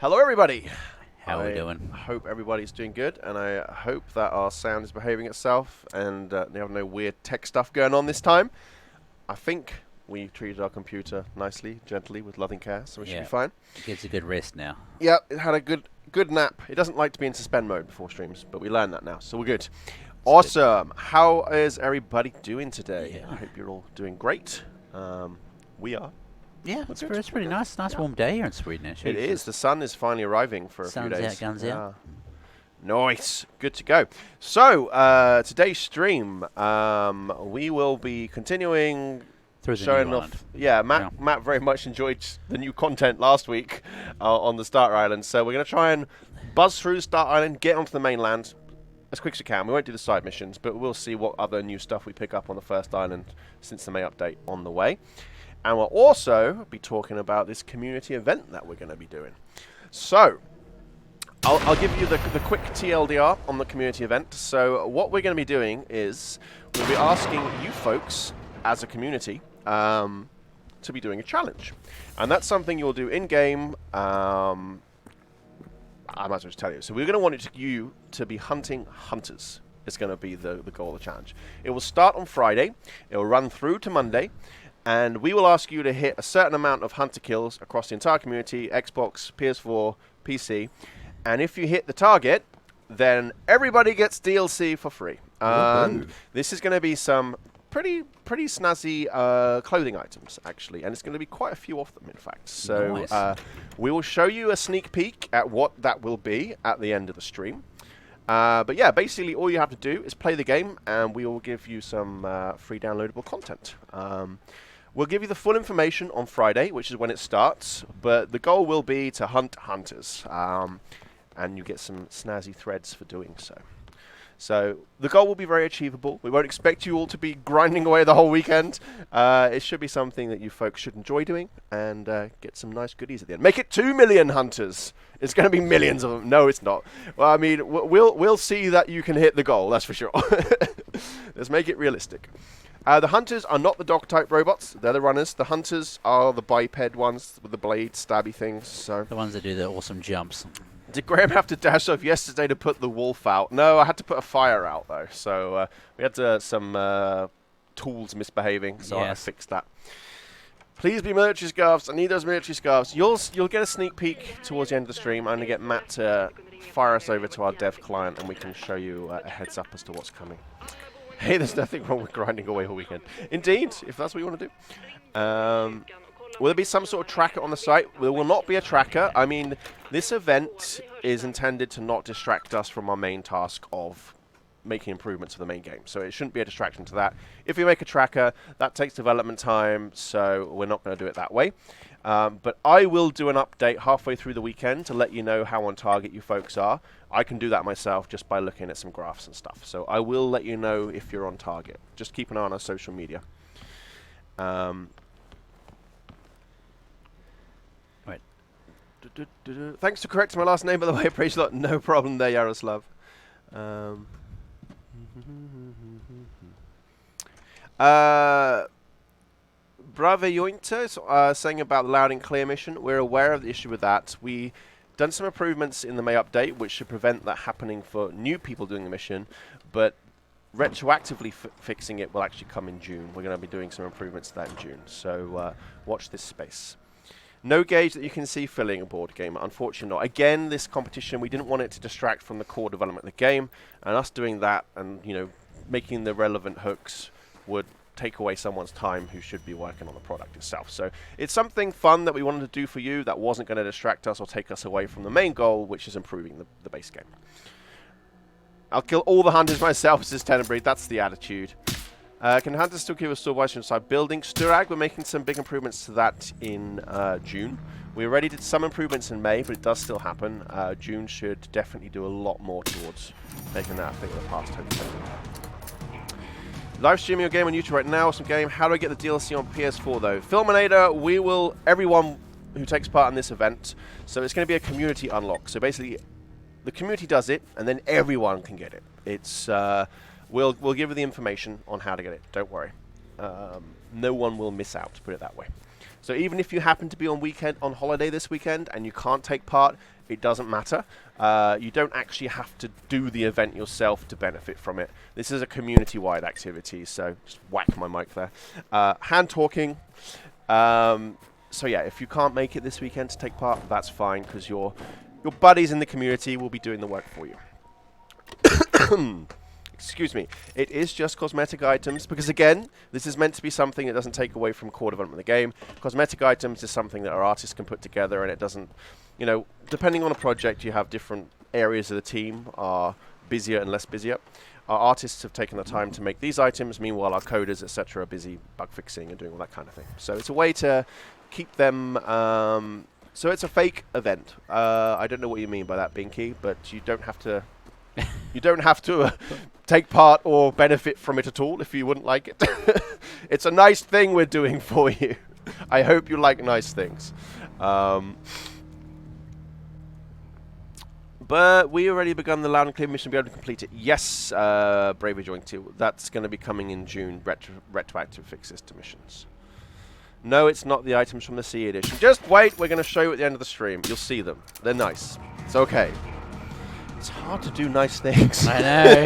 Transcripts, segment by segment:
Hello, everybody. How are we doing? I hope everybody's doing good, and I hope that our sound is behaving itself, and we have no weird tech stuff going on this time. I think we treated our computer nicely, gently, with loving care, so we should be fine. It gets a good rest now. Yeah, it had a good nap. It doesn't like to be in suspend mode before streams, but we learned that now, so we're good. Awesome. How is everybody doing today? Yeah. I hope you're all doing great. We are. Yeah, it's pretty nice. Nice warm day here in Sweden, actually. It is. The sun is finally arriving for a few days. Sun's out, guns out. Nice. Good to go. So, today's stream, we will be continuing Through the showing new off. island. Yeah, Matt very much enjoyed the new content last week on the Starter Island. So we're going to try and buzz through Starter Island, get onto the mainland as quick as we can. We won't do the side missions, but we'll see what other new stuff we pick up on the first island since the May update on the way. And we'll also be talking about this community event that we're going to be doing. So, I'll give you the quick TLDR on the community event. So, what we're going to be doing is we'll be asking you folks as a community to be doing a challenge. And that's something you'll do in-game. I might as well just tell you. So, we're going to want you to be hunting hunters. It's going to be the goal of the challenge. It will start on Friday. It will run through to Monday. And we will ask you to hit a certain amount of hunter kills across the entire community, Xbox, PS4, PC. And if you hit the target, then everybody gets DLC for free. This is going to be some pretty snazzy clothing items, actually. And it's going to be quite a few of them, in fact. So Nice. we will show you a sneak peek at what that will be at the end of the stream. But yeah, basically all you have to do is play the game, and we will give you some free downloadable content. We'll give you the full information on Friday, which is when it starts, but the goal will be to hunt hunters, and you get some snazzy threads for doing so. So the goal will be very achievable. We won't expect you all to be grinding away the whole weekend. It should be something that you folks should enjoy doing, and get some nice goodies at the end. Make it 2 million hunters. It's going to be millions of them. No, it's not. Well, I mean, we'll see that you can hit the goal, that's for sure. Let's make it realistic. The hunters are not the dog-type robots. They're the runners. The hunters are the biped ones with the blade stabby things. So The ones that do the awesome jumps. did Graham have to dash off yesterday to put the wolf out? No, I had to put a fire out, though. So we had some tools misbehaving, so I fixed that. Please be military scarves. I need those military scarves. You'll get a sneak peek towards the end of the stream. I'm going to get Matt to fire us over to our dev client, and we can show you a heads up as to what's coming. Hey, there's nothing wrong with grinding away all weekend. Indeed, if that's what you want to do. Will there be some sort of tracker on the site? There will not be a tracker. I mean, this event is intended to not distract us from our main task of making improvements to the main game. So it shouldn't be a distraction to that. If we make a tracker, that takes development time, so we're not going to do it that way. But I will do an update halfway through the weekend to let you know how on target you folks are. I can do that myself just by looking at some graphs and stuff. So I will let you know if you're on target. Just keep an eye on our social media. Right. Thanks for correcting my last name, by the way. Praise the Lord. No problem there, Yaroslav. Brave Yointer saying about the loud and clear mission. We're aware of the issue with that. We done some improvements in the May update, which should prevent that happening for new people doing the mission, but retroactively fixing it will actually come in June. We're going to be doing some improvements to that in June, so watch this space. No gauge that you can see filling a board game, unfortunately not. Again, this competition, we didn't want it to distract from the core development of the game, and us doing that and, you know, making the relevant hooks would take away someone's time who should be working on the product itself. So it's something fun that we wanted to do for you that wasn't going to distract us or take us away from the main goal, which is improving the base game. I'll kill all the hunters myself, says Tldr. That's the attitude. Can hunters still keep a store by inside building? Sturag, we're making some big improvements to that in June. We already did some improvements in May, but it does still happen. June should definitely do a lot more towards making that a thing of the past, hopefully. Live streaming your game on YouTube right now. Awesome game. How do I get the DLC on PS4 though? Filminator, everyone who takes part in this event. So it's going to be a community unlock. So basically, the community does it, and then everyone can get it. It's we'll give you the information on how to get it. Don't worry. No one will miss out. Put it that way. So even if you happen to be on holiday this weekend and you can't take part, it doesn't matter. You don't actually have to do the event yourself to benefit from it. This is a community-wide activity, so just whack my mic there. Hand talking. So yeah, if you can't make it this weekend to take part, that's fine, because your buddies in the community will be doing the work for you. Excuse me. It is just cosmetic items, because again, this is meant to be something that doesn't take away from core development of the game. Cosmetic items is something that our artists can put together, and it doesn't, you know, depending on a project, you have different areas of the team are busier and less busier. Our artists have taken the time to make these items, meanwhile our coders, etc., are busy bug fixing and doing all that kind of thing. So it's a way to keep them... so it's a fake event. I don't know what you mean by that, Binky, but you don't have to... You don't have to take part or benefit from it at all if you wouldn't like it. It's a nice thing we're doing for you. I hope you like nice things. But we already begun the Loud and Clear mission to be able to complete it. Yes, Bravery Joint 2. That's going to be coming in June. Retroactive fixes to missions. No, it's not the items from the CE edition. Just wait. We're going to show you at the end of the stream. You'll see them. They're nice. It's okay. It's hard to do nice things. I know.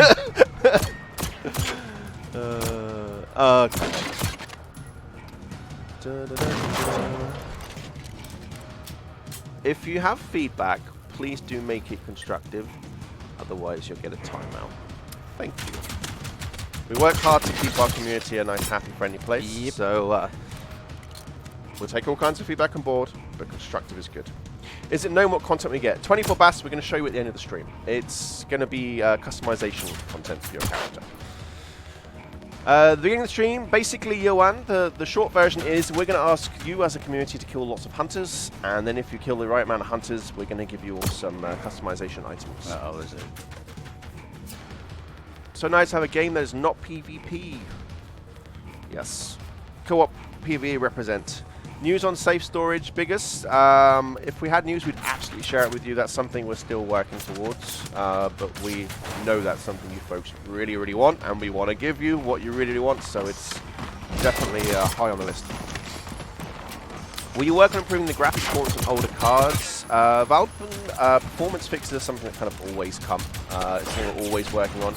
If you have feedback, please do make it constructive. Otherwise, you'll get a timeout. Thank you. We work hard to keep our community a nice, happy, friendly place. Yep. So we'll take all kinds of feedback on board, but constructive is good. Is it known what content we get? 24 bass, we're going to show you at the end of the stream. It's going to be customization content for your character. The beginning of the stream, basically, Johan, the short version is we're going to ask you as a community to kill lots of hunters, and then if you kill the right amount of hunters, we're going to give you all some customization items. Oh, is it? So nice to have a game that is not PvP. Yes. Co-op PvE represent. News on safe storage, biggest. If we had news, we'd absolutely share it with you. That's something we're still working towards. But we know that's something you folks really, really want. And we want to give you what you really, really want. So it's definitely high on the list. Will you work on improving the graphics performance of older cards? Valve performance fixes are something that kind of always come. It's something we're always working on.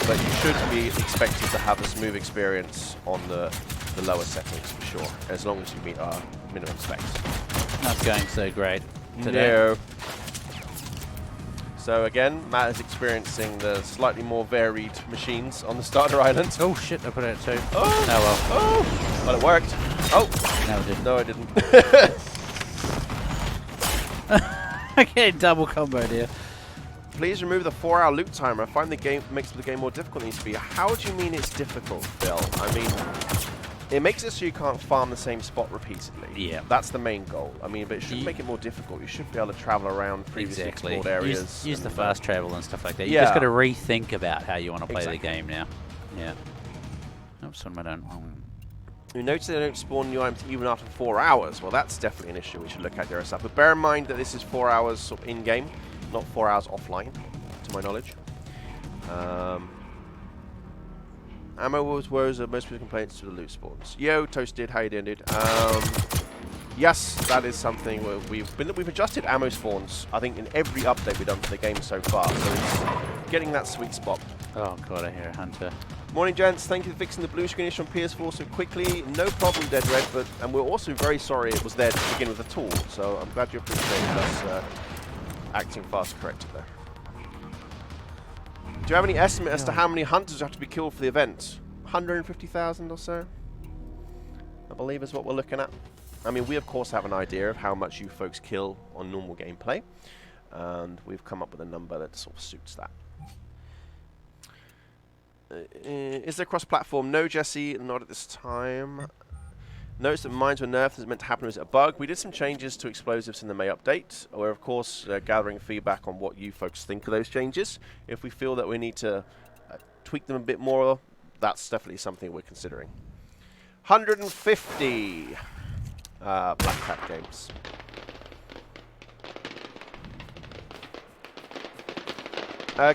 But you should be expected to have a smooth experience on the lower settings for sure, as long as you meet our minimum specs. Not going so great today. No. So again, Matt is experiencing the slightly more varied machines on the starter island. Oh shit, I put it out too. Oh, well. Oh, well it worked. Oh, No, it didn't. no it didn't. I'm getting double combo here. Please remove the 4-hour loot timer. I find the game makes the game more difficult than it needs to be. How do you mean it's difficult, Phil? I mean, it makes it so you can't farm the same spot repeatedly. Yeah. That's the main goal. I mean, but it shouldn't make it more difficult. You should be able to travel around previously explored areas. Use the fast travel and stuff like that. You Yeah. just got to rethink about how you want to play Exactly. the game now. Yeah. Oops, what am I doing? You notice they don't spawn new items even after 4 hours. Well, that's definitely an issue we should look at, Stuff. But bear in mind that this is 4 hours sort of in-game, not 4 hours offline, to my knowledge. Ammo was woes are most people's complaints to the loot spawns. Yo, Toasted, how you doing, dude? Yes, that is something where we've adjusted ammo spawns, I think, in every update we've done to the game so far. So it's getting that sweet spot. Oh god, I hear a hunter. Morning, gents. Thank you for fixing the blue screen issue on PS4 so quickly. No problem, Dead Red, and we're also very sorry it was there to begin with at all. So I'm glad you appreciated us acting fast corrected there. Do you have any estimate as to how many hunters have to be killed for the event? 150,000 or so, I believe is what we're looking at. I mean, we of course have an idea of how much you folks kill on normal gameplay, and we've come up with a number that sort of suits that. Is there cross-platform? No, Jesse, not at this time. Notice that mines were nerfed as meant to happen was a bug. We did some changes to explosives in the May update. We're of course gathering feedback on what you folks think of those changes. If we feel that we need to tweak them a bit more, that's definitely something we're considering. 150 Black Cat games.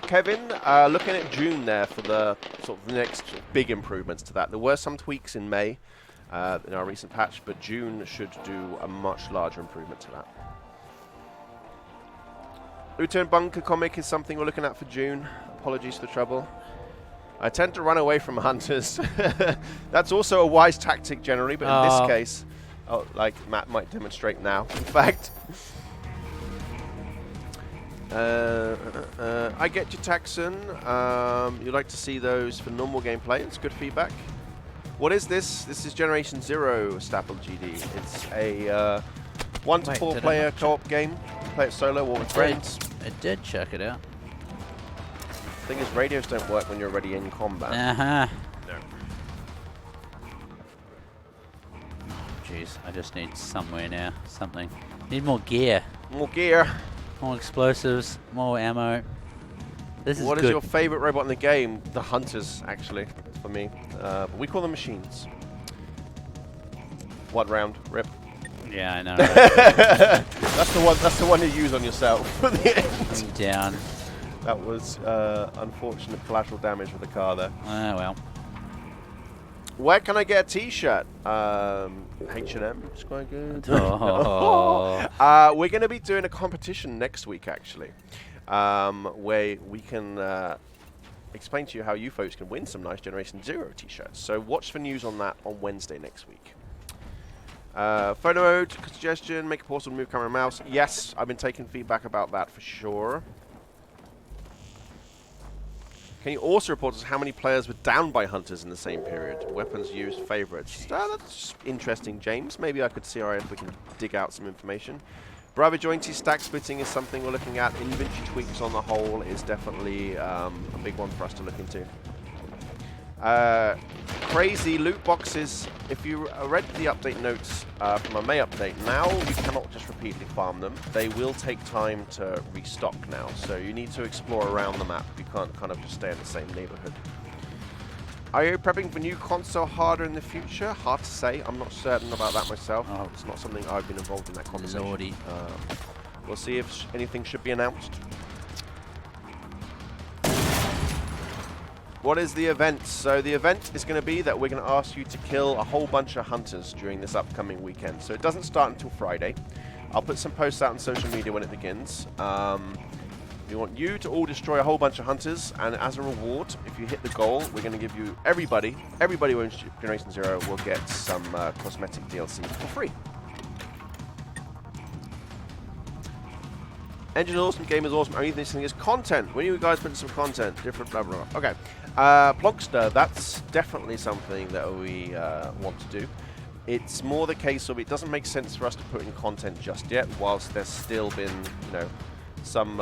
Kevin, looking at June there for the sort of the next big improvements to that. There were some tweaks in May in our recent patch, but June should do a much larger improvement to that. Lieutenant Bunker comic is something we're looking at for June. Apologies for the trouble. I tend to run away from hunters. That's also a wise tactic generally, but in this case, like Matt might demonstrate now, in fact. I get you, Taxon. You like to see those for normal gameplay. It's good feedback. What is this? This is Generation Zero Staple GD. It's a 1 to 4 player co-op game. Play it solo or with friends. I did check it out. Thing is, radios don't work when you're already in combat. Uh-huh. No. Jeez, I just need somewhere now. Something. Need more gear. More gear. More explosives. More ammo. This is What good. is your favorite robot in the game? The hunters, actually, for me. But we call them machines. One round, rip. Yeah, I know. That's the one you use on yourself. At the end. Down. That was unfortunate collateral damage with the car there. Ah, well. Where can I get a T-shirt? H&M. It's quite good. Oh. We're going to be doing a competition next week, actually, where we can explain to you how you folks can win some nice Generation Zero T-shirts. So watch for news on that on Wednesday next week. Photo mode, suggestion, make a pause on move camera and mouse. Yes, I've been taking feedback about that for sure. Can you also report us how many players were downed by hunters in the same period? Weapons used, favorites. That's interesting, James. Maybe I could see if we can dig out some information. Bravo jointy stack splitting is something we're looking at. Inventory tweaks on the whole is definitely a big one for us to look into. Crazy loot boxes. If you read the update notes from our May update, now you cannot just repeatedly farm them. They will take time to restock now, so you need to explore around the map. You can't kind of just stay in the same neighborhood. Are you prepping for new console hardware in the future? Hard to say. I'm not certain about that myself. Oh. It's not something I've been involved in that conversation. Lordy. We'll see if anything should be announced. What is the event? So the event is going to be that we're going to ask you to kill a whole bunch of hunters during this upcoming weekend. So it doesn't start until Friday. I'll put some posts out on social media when it begins. We want you to all destroy a whole bunch of hunters, and as a reward, if you hit the goal, we're going to give you everybody who owns Generation Zero will get some cosmetic DLC for free. Engine is awesome, game is awesome, only this thing is content. When you guys put some content, different blah blah blah. Okay. Plonkster, that's definitely something that we want to do. It's more the case of it doesn't make sense for us to put in content just yet, whilst there's still been, some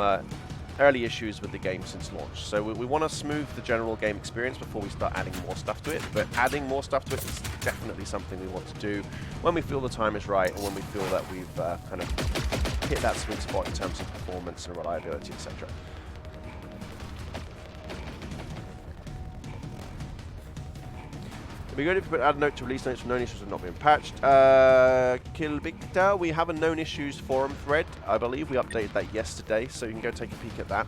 early issues with the game since launch. So we want to smooth the general game experience before we start adding more stuff to it. But adding more stuff to it is definitely something we want to do when we feel the time is right, and when we feel that we've kind of hit that sweet spot in terms of performance and reliability, etc. It'd be good if you could add a note to release notes from known issues have not been patched. Kilbicta, we have a known issues forum thread. I believe we updated that yesterday, so you can go take a peek at that.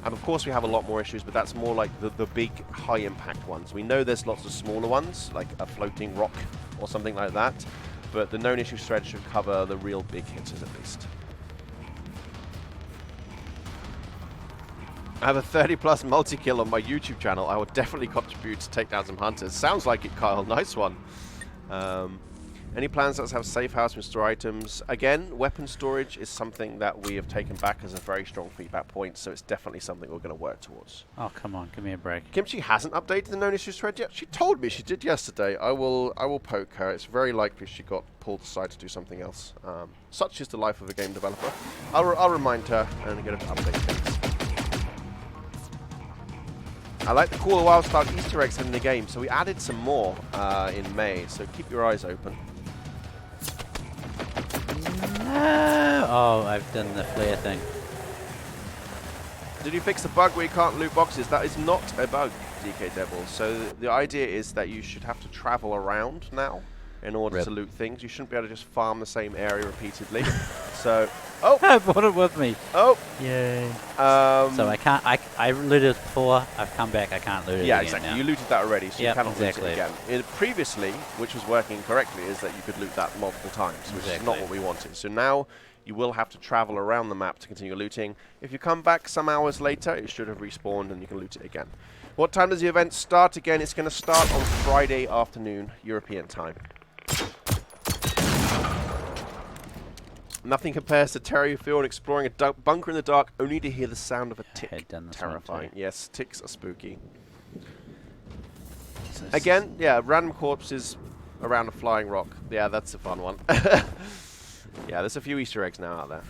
And of course we have a lot more issues, but that's more like the big high impact ones. We know there's lots of smaller ones, like a floating rock or something like that, but the known issues thread should cover the real big hitters at least. I have a 30+ multi-kill on my YouTube channel. I will definitely contribute to take down some hunters. Sounds like it, Kyle. Nice one. Any plans that have safe house and store items? Again, weapon storage is something that we have taken back as a very strong feedback point, so it's definitely something we're going to work towards. Oh, come on. Give me a break. Kimchi hasn't updated the known issues thread yet. She told me she did yesterday. I will poke her. It's very likely she got pulled aside to do something else. Such is the life of a game developer. I'll remind her and get her to update things. I like the cool wild style Easter eggs in the game, so we added some more in May, so keep your eyes open. No. Oh, I've done the flare thing. Did you fix the bug where you can't loot boxes? That is not a bug, DK Devil. So the idea is that you should have to travel around now in order to loot things. You shouldn't be able to just farm the same area repeatedly. So Oh! I brought it with me. Oh! Yay. So I can't. I looted it before. I've come back. I can't loot it Yeah, again exactly. now. You looted that already, so you cannot exactly. loot it again. Previously, which was working correctly, is that you could loot that multiple times, which is not what we wanted. So now you will have to travel around the map to continue looting. If you come back some hours later, it should have respawned and you can loot it again. What time does the event start again? It's going to start on Friday afternoon, European time. Nothing compares to terror feel and exploring a bunker in the dark only to hear the sound of a tick. Terrifying. Yes, ticks are spooky. So again, yeah, random corpses around a flying rock. Yeah, that's a fun one. Yeah, there's a few Easter eggs now out there.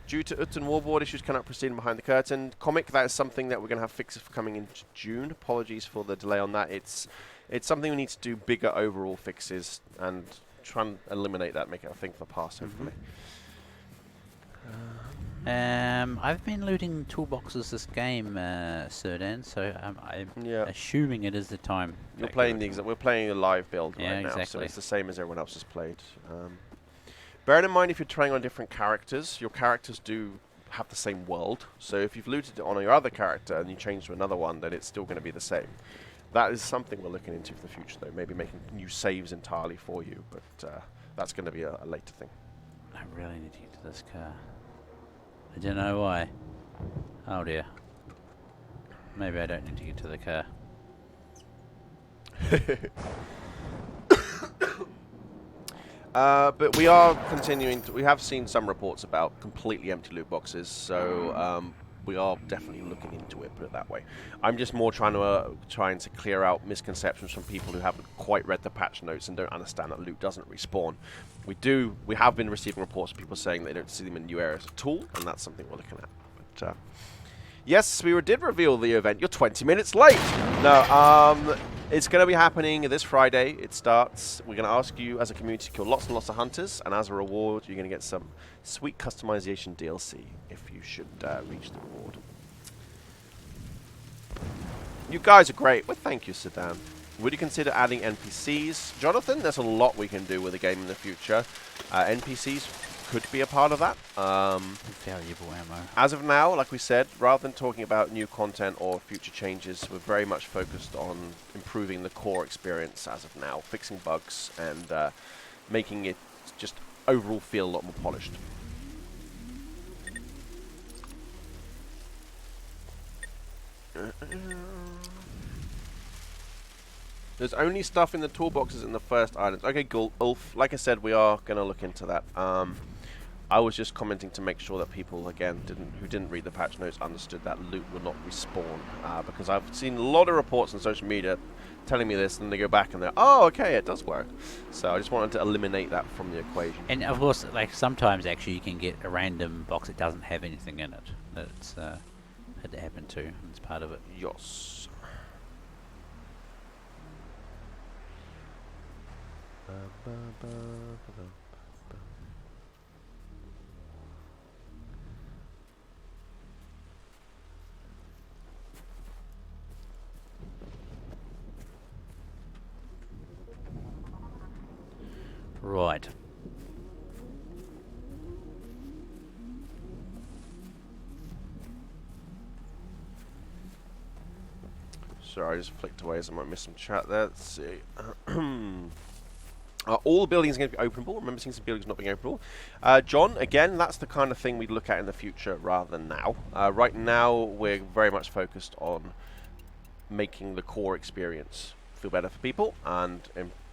Due to UT and wallboard issues cannot proceed behind the curtain. Comic, that is something that we're going to have fixes for coming in June. Apologies for the delay on that. It's something we need to do bigger overall fixes and try and eliminate that, make it a thing for the past, hopefully. I've been looting toolboxes this game, Serdan, so I'm assuming it is the time. You're playing we're playing a live build right now, exactly. so it's the same as everyone else has played. Bear in mind, if you're trying on different characters, your characters do have the same world. So if you've looted it on your other character and you change to another one, then it's still going to be the same. That is something we're looking into for the future, though. Maybe making new saves entirely for you, but that's going to be a later thing. I really need to get to this car. I don't know why. Oh dear. Maybe I don't need to get to the car. But we are continuing we have seen some reports about completely empty loot boxes, so we are definitely looking into it, put it that way. I'm just more trying to clear out misconceptions from people who haven't quite read the patch notes and don't understand that loot doesn't respawn. We have been receiving reports of people saying they don't see them in new areas at all, and that's something we're looking at. But yes, we did reveal the event. You're 20 minutes late. No, it's going to be happening this Friday. It starts. We're going to ask you as a community to kill lots and lots of hunters, and as a reward, you're going to get some sweet customization DLC if you should reach the reward. You guys are great. Well, thank you, Sedan. Would you consider adding NPCs? Jonathan, there's a lot we can do with the game in the future. NPCs could be a part of that. Valuable ammo. As of now, like we said, rather than talking about new content or future changes, we're very much focused on improving the core experience as of now, fixing bugs and making it just overall feel a lot more polished. There's only stuff in the toolboxes in the first islands. Okay, cool. Ulf, like I said, we are going to look into that. I was just commenting to make sure that people, again, who didn't read the patch notes understood that loot will not respawn. Because I've seen a lot of reports on social media telling me this, and they go back and they're, oh, okay, it does work. So I just wanted to eliminate that from the equation. And of course, like sometimes actually you can get a random box that doesn't have anything in it. That's had to happen too. It's part of it. Yes. Right. Sorry, I just flicked away as I might miss some chat there. Let's see. All the buildings are going to be openable. Remember seeing some buildings not being openable. John, again, that's the kind of thing we'd look at in the future rather than now. Right now, we're very much focused on making the core experience feel better for people and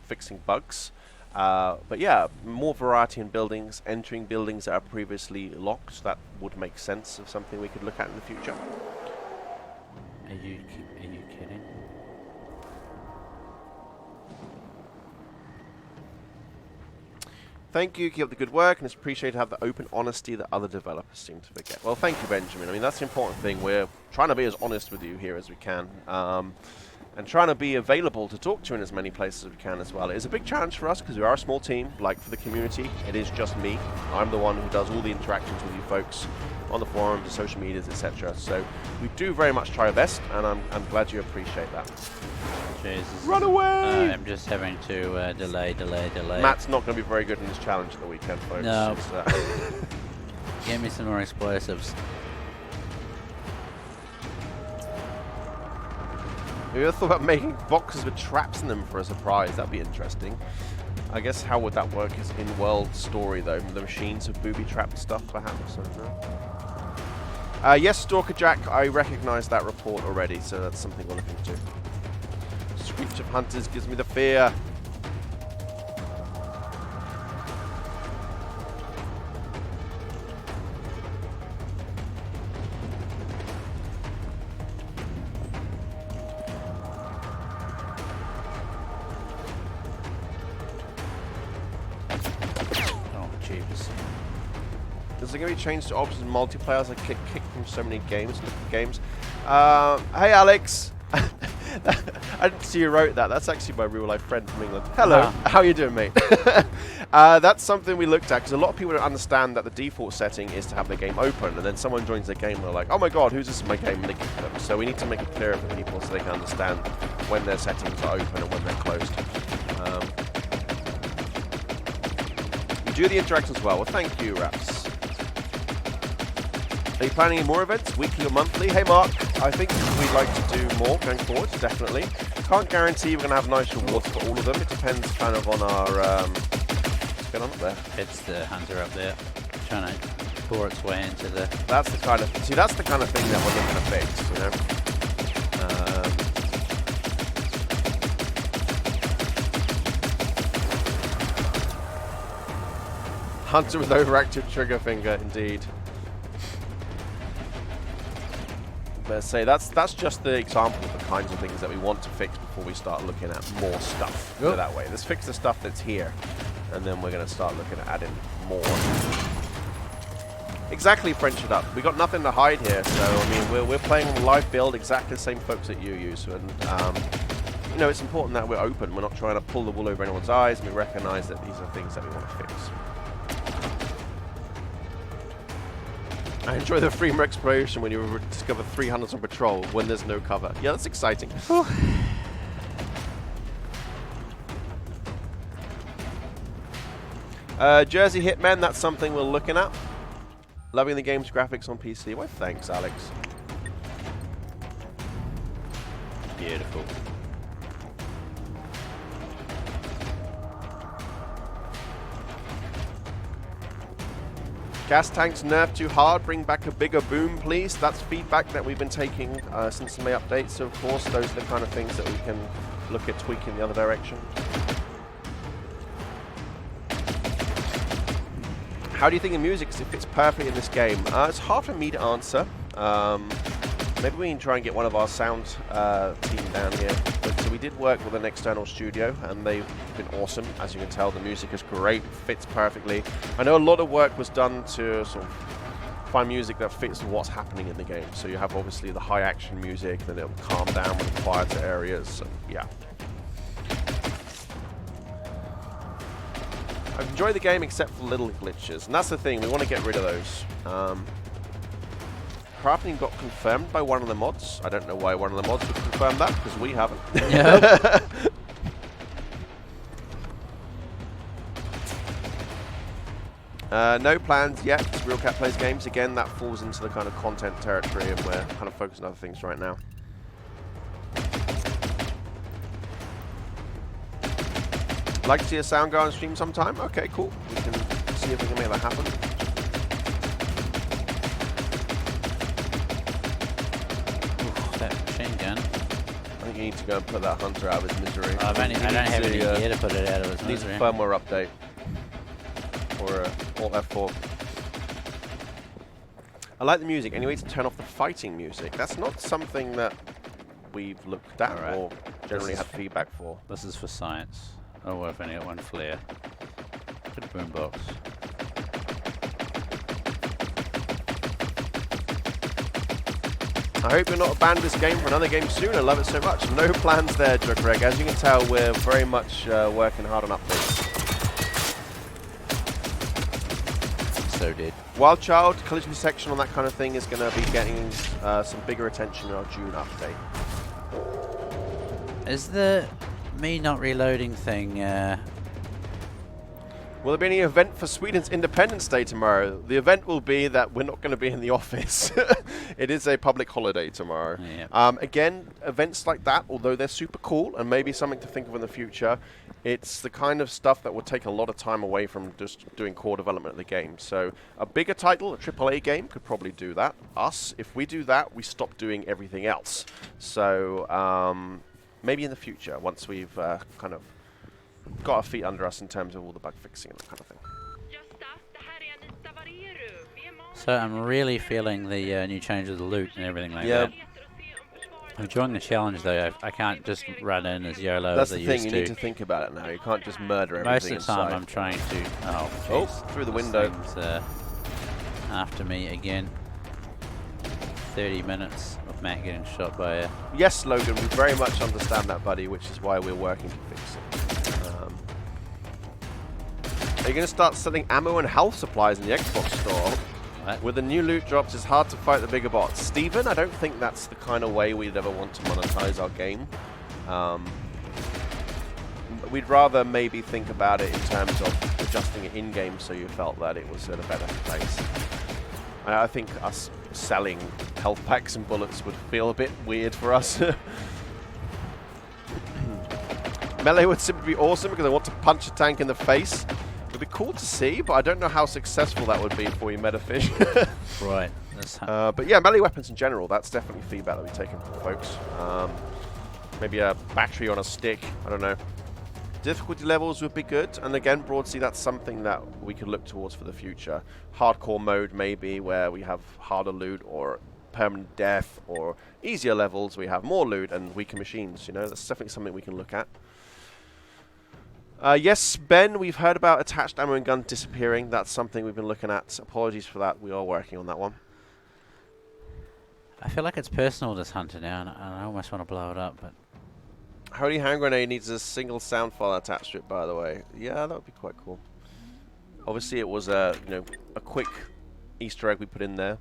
fixing bugs. But yeah, more variety in buildings, entering buildings that are previously locked. That would make sense of something we could look at in the future. Are you kidding? Thank you, keep up the good work, and it's appreciated to have the open honesty that other developers seem to forget. Well, thank you, Benjamin. I mean, that's the important thing. We're trying to be as honest with you here as we can. and trying to be available to talk to in as many places as we can as well. It is a big challenge for us because we are a small team. Like for the community, it is just me. I'm the one who does all the interactions with you folks on the forums, the social medias, etc. So we do very much try our best, and I'm glad you appreciate that. Jesus. Run away! I'm just having to delay. Matt's not going to be very good in this challenge at the weekend, folks. No. It's, Give me some more explosives. have you ever thought about making boxes with traps in them for a surprise? That'd be interesting. I guess how would that work is in-world story, though. The machines have booby-trapped stuff, perhaps. I don't know. Yes, Stalker Jack, I recognize that report already, so that's something we'll look into. Screech of Hunters gives me the fear. Is it going to be changed to options in multiplayer as I get kicked from so many games? Hey, Alex. I didn't see you wrote that. That's actually my real life friend from England. Hello. How are you doing, mate? That's something we looked at because a lot of people don't understand that the default setting is to have the game open, and then someone joins the game and they're like, oh my god, who's this in my game? And they kick them. So we need to make it clearer for people so they can understand when their settings are open and when they're closed. You do the interactions well. Well, thank you, Raps. Are you planning any more events, weekly or monthly? Hey Mark, I think we'd like to do more going forward, definitely. Can't guarantee we're going to have nice rewards for all of them. It depends kind of on our... what's going on up there? It's the hunter up there, trying to pour its way into the... That's the kind of... See, that's the kind of thing that we're looking to fix, you know? Hunter with overactive trigger finger, indeed. Let's say that's just the example of the kinds of things that we want to fix before we start looking at more stuff. Go that way. Let's fix the stuff that's here, and then we're going to start looking at adding more. Exactly, French it up. We got nothing to hide here, so I mean we're playing on live build, exactly the same folks that you use, and you know it's important that we're open. We're not trying to pull the wool over anyone's eyes, and we recognise that these are things that we want to fix. I enjoy the free exploration when you discover 300s on patrol when there's no cover. Yeah, that's exciting. Jersey Hitmen, that's something we're looking at. Loving the game's graphics on PC. Well, thanks, Alex. Beautiful. Gas tanks nerfed too hard. Bring back a bigger boom, please. That's feedback that we've been taking since the May update. So, of course, those are the kind of things that we can look at tweaking the other direction. How do you think the music fits perfectly in this game? It's hard for me to answer. Maybe we can try and get one of our sound team down here. So we did work with an external studio, and they've been awesome. As you can tell, the music is great, fits perfectly. I know a lot of work was done to sort of find music that fits what's happening in the game. So you have obviously the high action music, then it'll calm down with the quieter areas. So, yeah. I've enjoyed the game except for little glitches, and that's the thing, we want to get rid of those. Crafting got confirmed by one of the mods. I don't know why one of the mods would confirm that, because we haven't. Yep. No plans yet. Real Cat Plays Games. Again, that falls into the kind of content territory, and we're kind of focused on other things right now. Like to see a sound guy on stream sometime? Okay, cool. We can see if we can make that happen. Machine gun. I think you need to go and put that hunter out of his misery. I don't have any gear to put it out of his Needs a misery. firmware update. Or Alt F4. I like the music. Any way to turn off the fighting music? That's not something that we've looked at or generally had feedback for. This is for science. Oh, well, I've only got one flare. Good boombox. I hope you're not abandoned this game for another game soon. I love it so much. No plans there, Joe Craig. As you can tell, we're very much working hard on updates. So did. Wild Child, collision detection on that kind of thing is going to be getting some bigger attention in our June update. Is the me not reloading thing... Will there be any event for Sweden's Independence Day tomorrow? The event will be that we're not going to be in the office. It is a public holiday tomorrow. Yep. Again, events like that, although they're super cool and maybe something to think of in the future, it's the kind of stuff that will take a lot of time away from just doing core development of the game. So a bigger title, a AAA game, could probably do that. Us, if we do that, we stop doing everything else. So maybe in the future, once we've kind of got our feet under us in terms of all the bug fixing and that kind of thing. So I'm really feeling the new change of the loot and everything like that. I'm enjoying the challenge though. I can't just run in as YOLO That's as I the used thing, to. you need to think about it now. You can't just murder everything Most of the time inside. I'm trying to... Oh, through the window. After me again. 30 minutes of Matt getting shot by a... Yes, Logan, we very much understand that, buddy, which is why we're working to fix it. Are you going to start selling ammo and health supplies in the Xbox store? What? With the new loot drops, it's hard to fight the bigger bots. Steven, I don't think that's the kind of way we'd ever want to monetize our game. We'd rather maybe think about it in terms of adjusting it in-game so you felt that it was at a better place. I think us selling health packs and bullets would feel a bit weird for us. Melee would simply be awesome because I want to punch a tank in the face. It would be cool to see, but I don't know how successful that would be for you, Metafish. Right. But yeah, melee weapons in general, that's definitely feedback that we've taken from folks. Maybe a battery on a stick, I don't know. Difficulty levels would be good, and again, Broadsea, that's something that we could look towards for the future. Hardcore mode maybe, where we have harder loot, or permanent death, or easier levels, we have more loot and weaker machines, you know, that's definitely something we can look at. Yes, Ben, we've heard about attached ammo and gun disappearing. That's something we've been looking at. Apologies for that. We are working on that one. I feel like it's personal, this hunter now, and I almost want to blow it up, but... Holy Hand Grenade needs a single sound file attached to it, by the way. Yeah, that would be quite cool. Obviously, it was a quick Easter egg we put in there,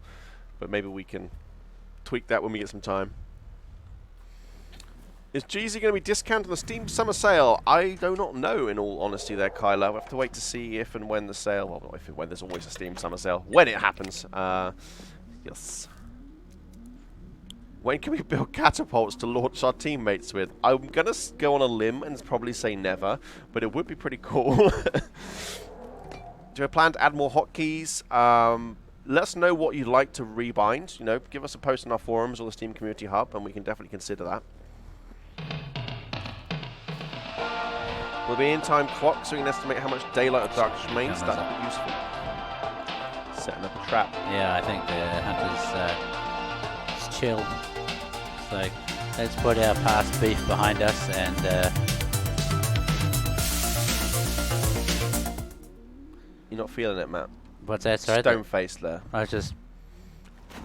but maybe we can tweak that when we get some time. Is Jeezy going to be discounted on the Steam Summer Sale? I do not know, in all honesty there, Kyla. We'll have to wait to see if and when the sale... Well, not if and when, there's always a Steam Summer Sale. When it happens. Yes. When can we build catapults to launch our teammates with? I'm going to go on a limb and probably say never, but it would be pretty cool. Do you plan to add more hotkeys? Let us know what you'd like to rebind. You know, give us a post on our forums or the Steam Community Hub, and we can definitely consider that. Will be in-time clock so we can estimate how much daylight or darkness remains. That would be useful. Setting up a trap. Yeah, I think the hunters just chill. It's like, let's put our past beef behind us and... You're not feeling it, Matt. What's that? Sorry? Stone-faced there. I was just...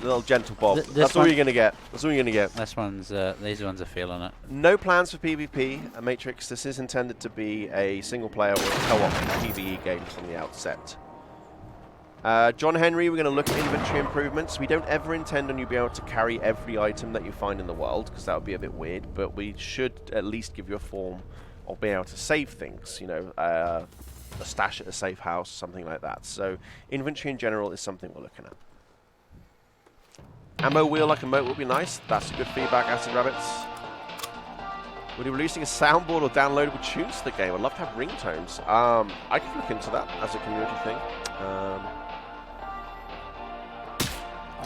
Little gentle bob. This That's all you're going to get. That's all you're going to get. This one's, these ones are feeling it. No plans for PvP. Matrix, this is intended to be a single-player or co-op PvE game from the outset. John Henry, we're going to look at inventory improvements. We don't ever intend on you being able to carry every item that you find in the world, because that would be a bit weird, but we should at least give you a form of being able to save things, you know, a stash at a safe house, something like that. So inventory in general is something we're looking at. Ammo wheel like a moat would be nice. That's a good feedback, Acid Rabbits. Will you be releasing a soundboard or downloadable tunes to the game? I'd love to have ringtones. I could look into that as a community thing.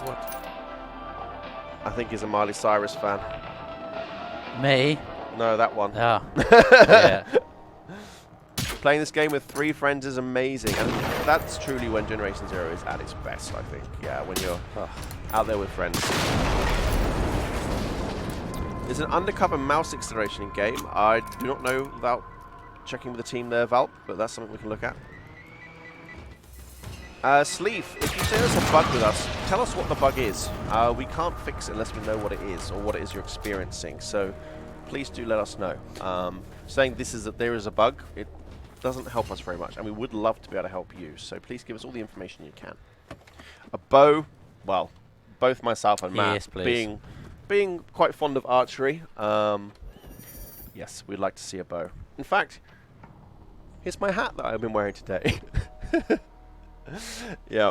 What? I think he's a Miley Cyrus fan. Me? No, that one. Oh. Yeah. Playing this game with 3 friends is amazing, and that's truly when Generation Zero is at its best, I think. Yeah, when you're out there with friends. There's an undercover mouse acceleration in game. I do not know without checking with the team there, Valp, but that's something we can look at. Sleeve, if you say there's a bug with us, tell us what the bug is. We can't fix it unless we know what it is or what it is you're experiencing. So please do let us know. Saying there is a bug, it doesn't help us very much, and we would love to be able to help you. So please give us all the information you can. A bow, well, both myself and Matt, yes, being quite fond of archery, yes, we'd like to see a bow. In fact, here's my hat that I've been wearing today. Yeah,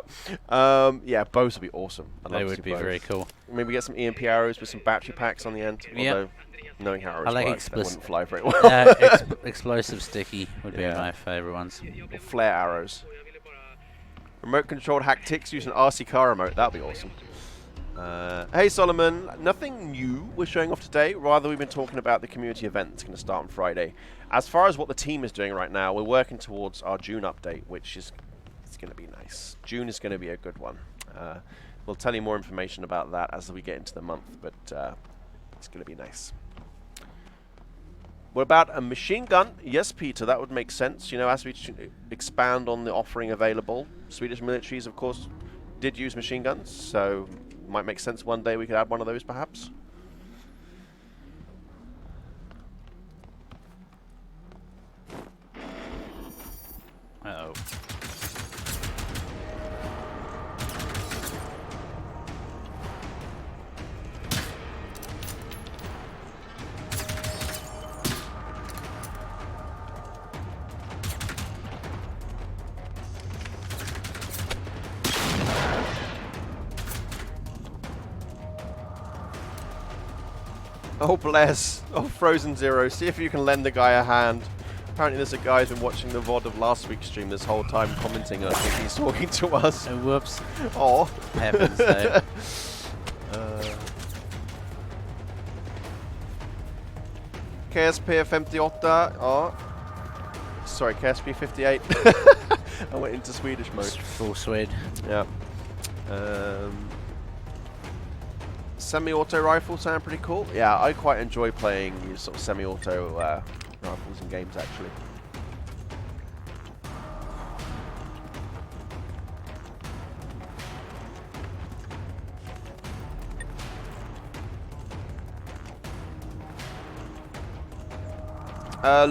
yeah, bows would be awesome. They would be very cool. Maybe get some EMP arrows with some battery packs on the end. Yep. Although, knowing how arrows work, they wouldn't fly very well. Explosive sticky would be my favourite ones. Or flare arrows. Remote-controlled hactics using RC car remote. That'd be awesome. Hey Solomon, nothing new we're showing off today. Rather, we've been talking about the community event that's going to start on Friday. As far as what the team is doing right now, we're working towards our June update, which is going to be nice. June is going to be a good one. We'll tell you more information about that as we get into the month, but it's going to be nice. What about a machine gun? Yes, Peter, that would make sense. You know, as we expand on the offering available, Swedish militaries, of course, did use machine guns, so it might make sense one day we could add one of those, perhaps. Uh-oh. Oh, bless. Oh, Frozen Zero. See if you can lend the guy a hand. Apparently there's a guy who's been watching the VOD of last week's stream this whole time, commenting. I think he's talking to us. Oh, whoops. Oh. Happens, though. KSP 58. Oh. Sorry, KSP 58. I went into Swedish mode. Full Swede. Yeah. Semi-auto rifles sound pretty cool. Yeah, I quite enjoy playing these sort of semi-auto rifles in games, actually.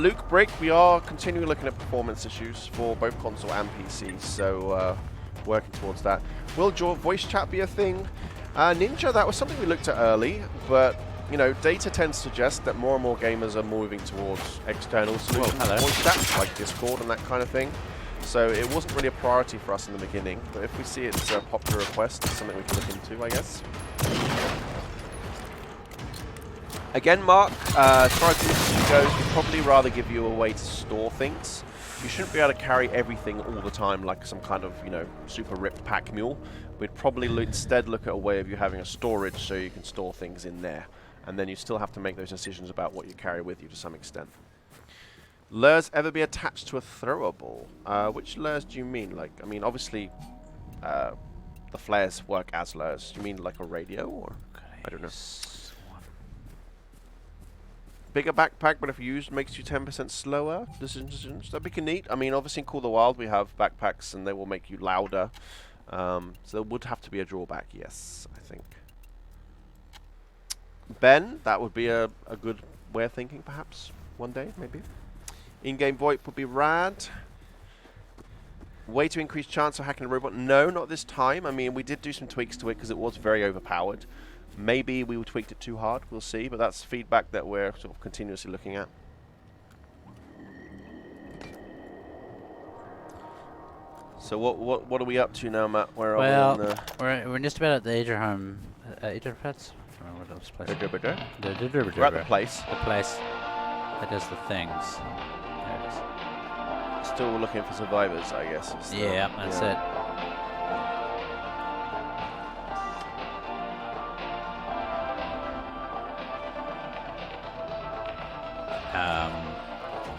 Luke Brick, we are continually looking at performance issues for both console and PC, so working towards that. Will voice chat be a thing? Ninja, that was something we looked at early, but you know, data tends to suggest that more and more gamers are moving towards external solutions, voice chat, like Discord and that kind of thing. So it wasn't really a priority for us in the beginning, but if we see it's a popular request, it's something we can look into, I guess. Again, Mark, as far as this goes, we'd probably rather give you a way to store things. You shouldn't be able to carry everything all the time like some kind of, you know, super ripped pack mule. We'd probably instead look at a way of you having a storage so you can store things in there. And then you still have to make those decisions about what you carry with you to some extent. Lures ever be attached to a throwable? Which lures do you mean? Like, I mean, obviously, the flares work as lures. Do you mean like a radio or? I don't know. Bigger backpack, but if used, makes you 10% slower. That'd be neat. I mean, obviously in Call the Wild, we have backpacks and they will make you louder. So there would have to be a drawback, yes, I think. Ben, that would be a good way of thinking, perhaps, one day, maybe. In-game VoIP would be rad. Way to increase chance of hacking a robot? No, not this time. I mean, we did do some tweaks to it because it was very overpowered. Maybe we tweaked it too hard, we'll see, but that's feedback that we're sort of continuously looking at. So what are we up to now, Matt? Where are we? We're just about at the Tldr home. Tldr Pets? I don't remember what this place is. We're at the place. The place that does the things. There it is. Still looking for survivors, I guess. Yeah, that's it.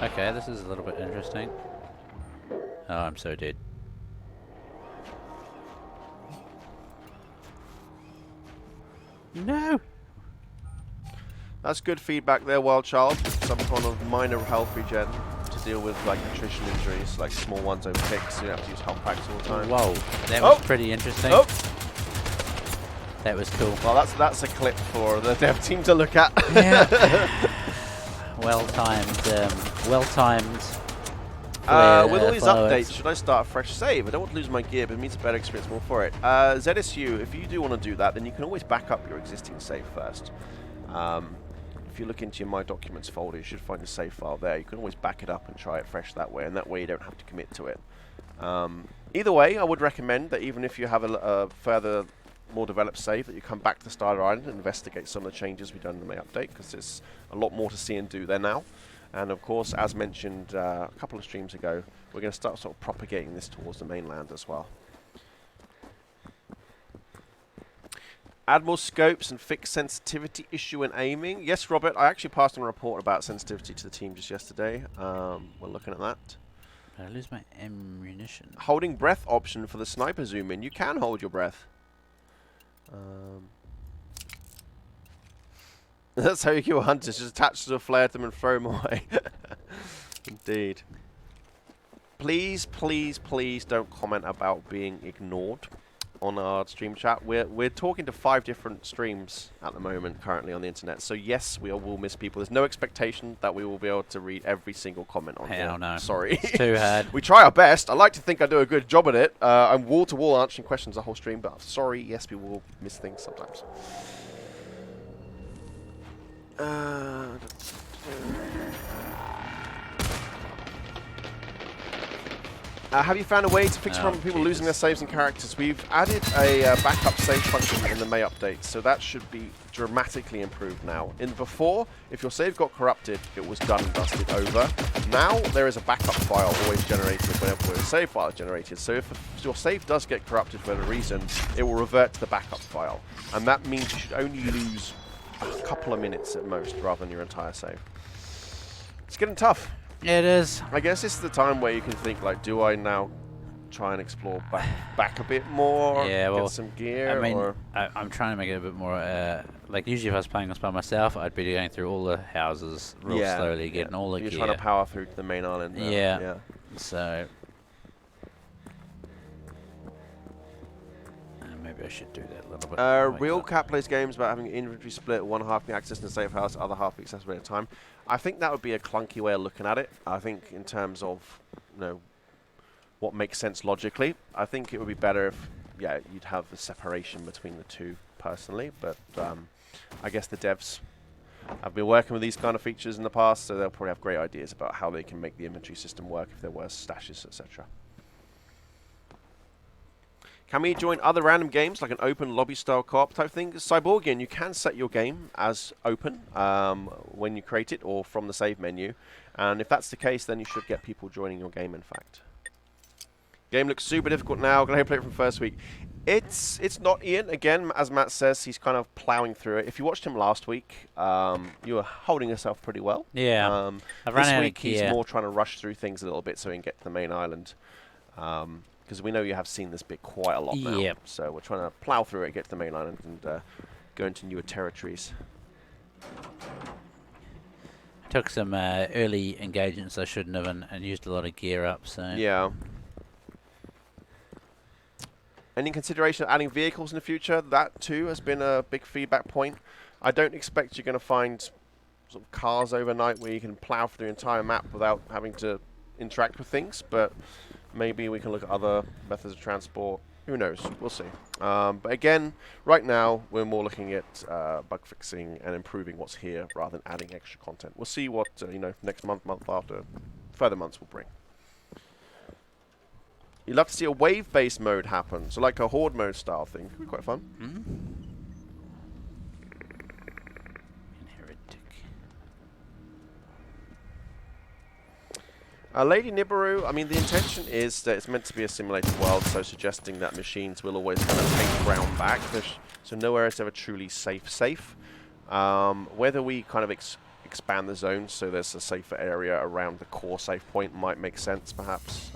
Okay, this is a little bit interesting. Oh, I'm so dead. No! That's good feedback there, Wild Child. Some kind of minor health regen to to deal with like attrition injuries, like small ones over ticks, so you have to use health packs all the time. Whoa, that was pretty interesting. Oh! That was cool. Well, that's a clip for the dev team to look at. Yeah. Well timed. Well timed. With all these updates, should I start a fresh save? I don't want to lose my gear, but it means a better experience more for it. ZSU, if you do want to do that, then you can always back up your existing save first. If you look into your My Documents folder, you should find a save file there. You can always back it up and try it fresh that way, and that way you don't have to commit to it. Either way, I would recommend that even if you have a further, more developed save, that you come back to the Tldr Island and investigate some of the changes we've done in the May update, because there's a lot more to see and do there now. And of course, as mentioned a couple of streams ago, we're going to start sort of propagating this towards the mainland as well. Add more scopes and fix sensitivity issue when aiming. Yes, Robert, I actually passed on a report about sensitivity to the team just yesterday. We're looking at that. Did I lose my ammunition? Holding breath option for the sniper zoom in. You can hold your breath. That's how you kill hunters. Just attach to a flare to them and throw them away. Indeed. Please, please, please don't comment about being ignored on our stream chat. We're talking to 5 different streams at the moment currently on the internet. So yes, we will miss people. There's no expectation that we will be able to read every single comment on here. Hell no. Sorry. It's too hard. We try our best. I like to think I do a good job at it. I'm wall-to-wall answering questions the whole stream, but sorry, yes, we will miss things sometimes. Have you found a way to fix the problem with people losing their saves and characters? We've added a backup save function in the May update, so that should be dramatically improved now. In before, if your save got corrupted, it was done and dusted over. Now, there is a backup file always generated whenever a save file is generated. So if your save does get corrupted for whatever reason, it will revert to the backup file. And that means you should only lose a couple of minutes at most, rather than your entire save. It's getting tough. It is. I guess this is the time where you can think, like, do I now try and explore back a bit more, yeah, well, get some gear? I mean, or I'm trying to make it a bit more, like usually if I was playing this by myself, I'd be going through all the houses real slowly, getting all the You're gear. trying to power through to the main island. Yeah. So maybe I should do that a little bit. Real Cat plays games about having inventory split, one half being accessed in a safe house, other half being accessible at a time. I think that would be a clunky way of looking at it. I think in terms of, you know, what makes sense logically, I think it would be better if, yeah, you'd have the separation between the two personally. But I guess the devs have been working with these kind of features in the past, so they'll probably have great ideas about how they can make the inventory system work if there were stashes, etc. Can we join other random games, like an open lobby-style co-op type thing? Cyborgian, you can set your game as open when you create it, or from the save menu. And if that's the case, then you should get people joining your game, in fact. Game looks super difficult now. Gonna play it from first week. It's not Ian. Again, as Matt says, he's kind of plowing through it. If you watched him last week, you were holding yourself pretty well. Yeah. I've run out of gear. He's more trying to rush through things a little bit so he can get to the main island. Because we know you have seen this bit quite a lot now. Yep. So we're trying to plow through it, get to the main island, and go into newer territories. Took some early engagements I shouldn't have, and used a lot of gear up. So yeah. Any consideration of adding vehicles in the future? That too has been a big feedback point. I don't expect you're going to find sort of cars overnight where you can plow through the entire map without having to interact with things, but maybe we can look at other methods of transport. Who knows? We'll see. But again, right now, we're more looking at bug fixing and improving what's here rather than adding extra content. We'll see what next month after, further months will bring. You'd love to see a wave-based mode happen, so like a horde mode style thing. Could be quite fun. Lady Nibiru, I mean, the intention is that it's meant to be a simulated world, so suggesting that machines will always kind of take ground back. So nowhere is ever truly safe. Whether we kind of expand the zone so there's a safer area around the core save point might make sense, perhaps.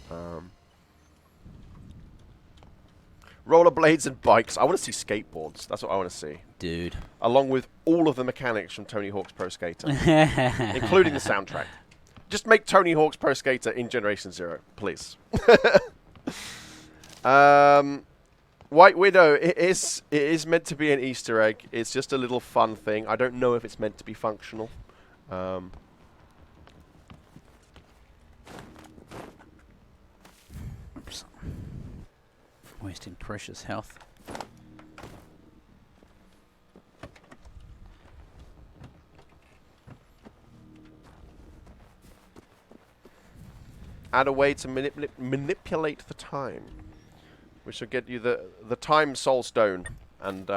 Rollerblades and bikes. I want to see skateboards. That's what I want to see. Dude. Along Along with all of the mechanics from Tony Hawk's Pro Skater, including the soundtrack. Just make Tony Hawk's Pro Skater in Generation 0, please. White Widow, it is meant to be an Easter egg. It's just a little fun thing. I don't know if it's meant to be functional. Oops. Wasting precious health. Add a way to manipulate the time, which will get you the time soul stone, and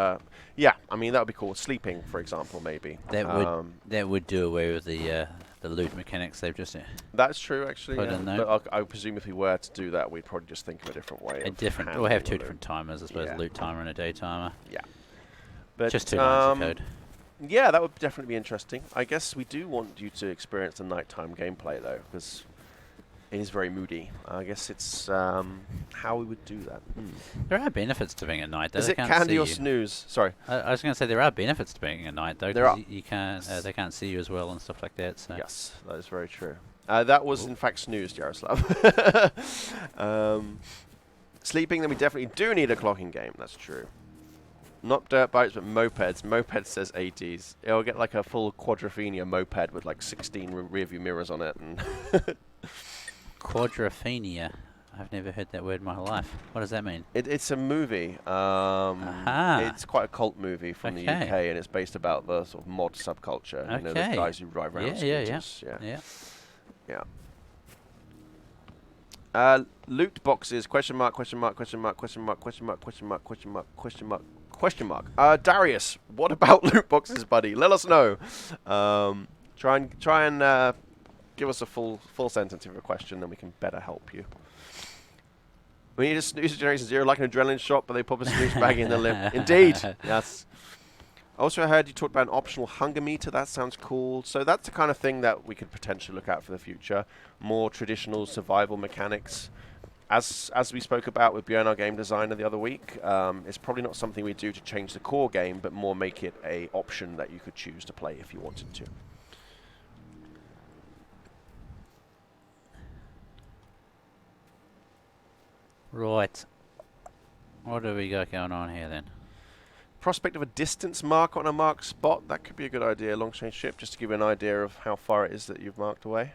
yeah, I mean that would be cool. Sleeping, for example, maybe. That would do away with the loot mechanics they've just. That's true, actually. Put Yeah. in there. But I presume if we were to do that, we'd probably just think of a different way. We'll have two different timers, I suppose. Yeah. A loot timer and a day timer. Yeah. But Just 2 lines of code. yeah, that would definitely be interesting. I guess we do want you to experience the nighttime gameplay though, because it is very moody. I guess it's how we would do that. There are benefits to being at night, though. Is They it can't candy see or you. snooze? Sorry. I was going to say there are benefits to being at night, though. There 'cause are. You can't. They can't see you as well and stuff like that. So. Yes, that is very true. That was in fact snooze, Jaroslav. Sleeping, then we definitely do need a clocking game. That's true. Not dirt bikes, but mopeds. Moped says 80s. It'll get like a full quadrophenia moped with like 16 rear view mirrors on it. And Quadrophenia. I've never heard that word in my life. What does that mean? it's a movie. Aha. It's quite a cult movie from the Okay. UK, and it's based about the sort of mod subculture. You know, the Okay. guys who drive around scooters. Yeah. Yeah. Loot boxes, question mark, question mark, question mark, question mark, question mark, question mark, question mark, question mark, question mark. Darius, what about loot boxes, buddy? Let us know. Try and give us a full sentence of a question, then we can better help you. We need a snooze Generation 0 like an adrenaline shot, but they pop a snooze bag in the lip. Indeed. Yes. Also, I heard you talked about an optional hunger meter. That sounds cool. So that's the kind of thing that we could potentially look at for the future. More traditional survival mechanics. As we spoke about with Björn, our game designer, the other week, it's probably not something we do to change the core game, but more make it a option that you could choose to play if you wanted to. Right. What do we got going on here then? Prospect of a distance mark on a marked spot. That could be a good idea. Long range ship, just to give you an idea of how far it is that you've marked away.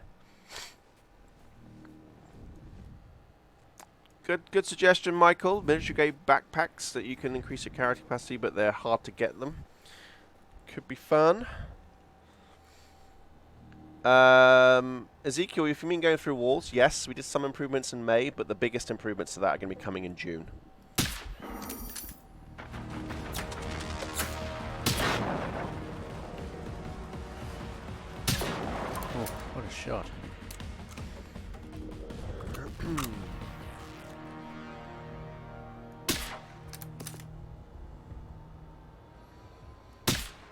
Good suggestion, Michael. Military grade backpacks that you can increase your carry capacity, but they're hard to get them. Could be fun. Ezekiel, if you mean going through walls, yes, we did some improvements in May, but the biggest improvements to that are going to be coming in June. Oh, what a shot.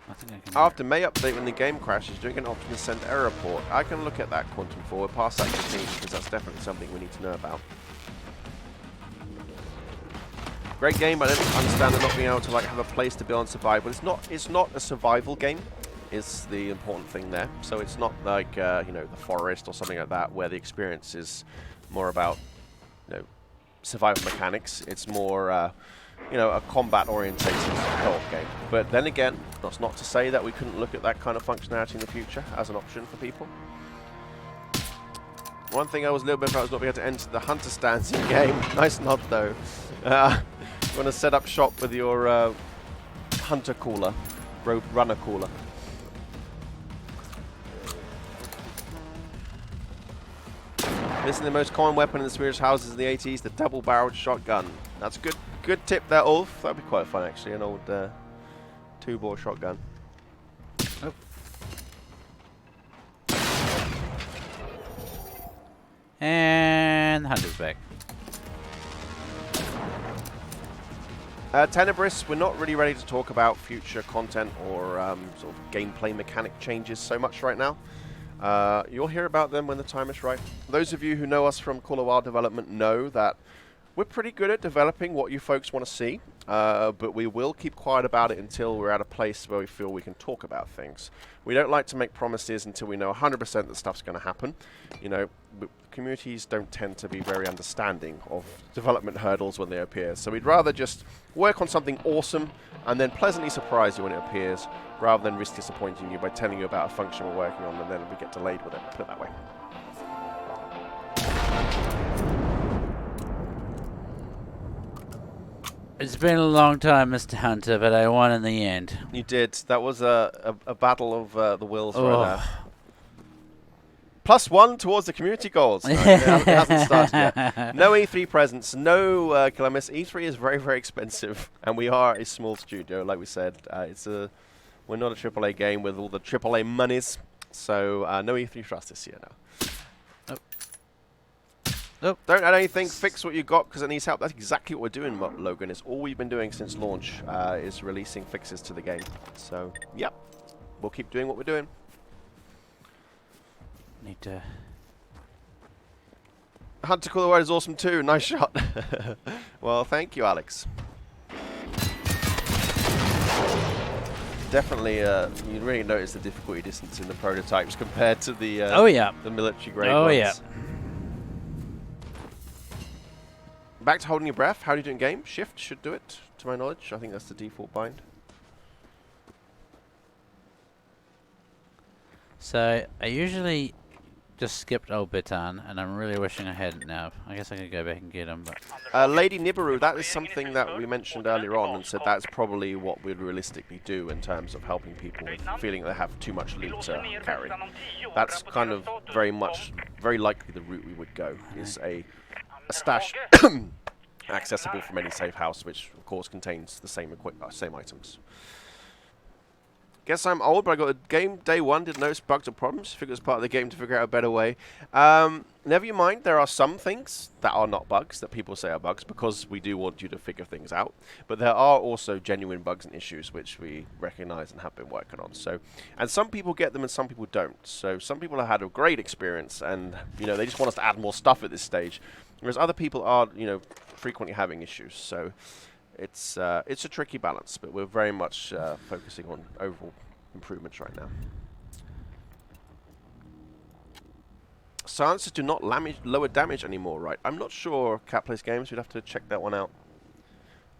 I think I can. After May update, when the game crashes, do you get an option to send error report? I can look at that, Quantum Forward. Pass that to the team, because that's definitely something we need to know about. Great game, but I don't understand it not being able to like have a place to build and survive. But it's not a survival game. Is the important thing there. So it's not like you know, the forest or something like that, where the experience is more about, you know, survival mechanics. It's more you know, a combat-orientated co-op game. But then again, that's not to say that we couldn't look at that kind of functionality in the future as an option for people. One thing I was a little bit about was not being able to enter the hunter stands in game. Nice nod though. You want to set up shop with your hunter cooler, road runner cooler. This is the most common weapon in the Swedish houses in the 80s, the double-barreled shotgun. That's a good tip there, Ulf. That'd be quite fun actually, an old two-bore shotgun. Oh. And the hunter's back. Tenebris, we're not really ready to talk about future content or sort of gameplay mechanic changes so much right now. You'll hear about them when the time is right. Those of you who know us from Call a While development know that we're pretty good at developing what you folks want to see. but we will keep quiet about it until we're at a place where we feel we can talk about things. We don't like to make promises until we know 100% that stuff's going to happen. You know, communities don't tend to be very understanding of development hurdles when they appear, so we'd rather just work on something awesome and then pleasantly surprise you when it appears, rather than risk disappointing you by telling you about a function we're working on and then we get delayed with it, put it that way. It's been a long time, Mr. Hunter, but I won in the end. You did. That was a battle of the wills right there. +1 towards the community goals. No, it hasn't started yet. No E3 presents, no Columbus. E3 is very, very expensive, and we are a small studio, like we said. We're not a AAA game with all the AAA monies, so no E3 for us this year now. Nope. Don't add anything, fix what you got because it needs help. That's exactly what we're doing, Logan. It's all we've been doing since launch is releasing fixes to the game. So, yep, we'll keep doing what we're doing. Need to... Hunter Call the Word is awesome too. Nice shot. Well, thank you, Alex. Definitely, you really notice the difficulty distance in the prototypes compared to the the military grade ones. Yeah. Back to holding your breath. How do you do in game? Shift should do it, to my knowledge. I think that's the default bind. So, I usually just skipped old Bitan, and I'm really wishing I hadn't now. I guess I could go back and get him, but... Lady Nibiru, that is something that we mentioned earlier on and said that's probably what we'd realistically do in terms of helping people with feeling they have too much loot to carry. That's kind of very likely the route we would go, is a stash accessible from any safe house, which of course contains the same items. Guess I'm old, but I got a game day one, didn't notice bugs or problems. Figured it was part of the game to figure out a better way. Never you mind, there are some things that are not bugs, that people say are bugs, because we do want you to figure things out. But there are also genuine bugs and issues which we recognize and have been working on. So, and some people get them and some people don't. So some people have had a great experience and, you know, they just want us to add more stuff at this stage. Whereas other people are, you know, frequently having issues. So it's a tricky balance, but we're very much focusing on overall improvements right now. Silencers do not lower damage anymore, right? I'm not sure. Cat Plays Games, we'd have to check that one out.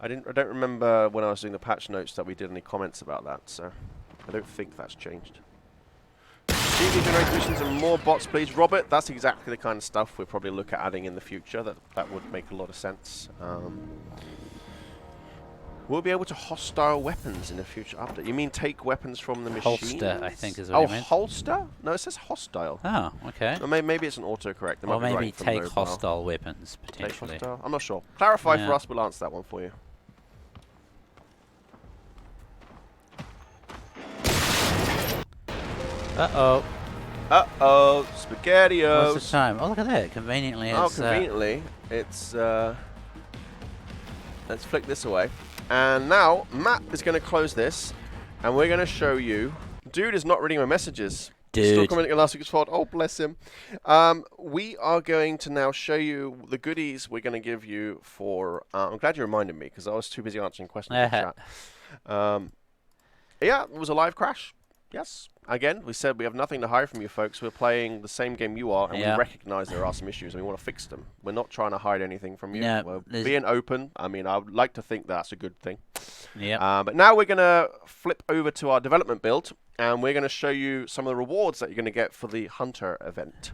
I don't remember when I was doing the patch notes that we did any comments about that, so I don't think that's changed. TV generated missions and more bots, please. Robert, that's exactly the kind of stuff we'll probably look at adding in the future. That would make a lot of sense. We'll be able to hostile weapons in a future update. You mean take weapons from the machine? Holster, I think is what you meant. Oh, holster? No, it says hostile. Oh, okay. Or maybe it's an autocorrect. Or maybe take hostile weapons, potentially. Take hostile? I'm not sure. Clarify for us, we'll answer that one for you. Uh-oh. Uh-oh, SpaghettiOs. What's the time? Oh, look at that. Conveniently, it's... conveniently, it's... let's flick this away. And now, Matt is going to close this, and we're going to show you... Dude is not reading my messages. Dude. Still commenting on last week's pod. Oh, bless him. We are going to now show you the goodies we're going to give you for... I'm glad you reminded me, because I was too busy answering questions in chat. Yeah, it was a live crash. Yes. Again, we said we have nothing to hide from you folks. We're playing the same game you are, and we recognize there are some issues, and we want to fix them. We're not trying to hide anything from you. No, we're being open. I mean, I would like to think that's a good thing. Yeah. But now we're going to flip over to our development build, and we're going to show you some of the rewards that you're going to get for the Hunter event.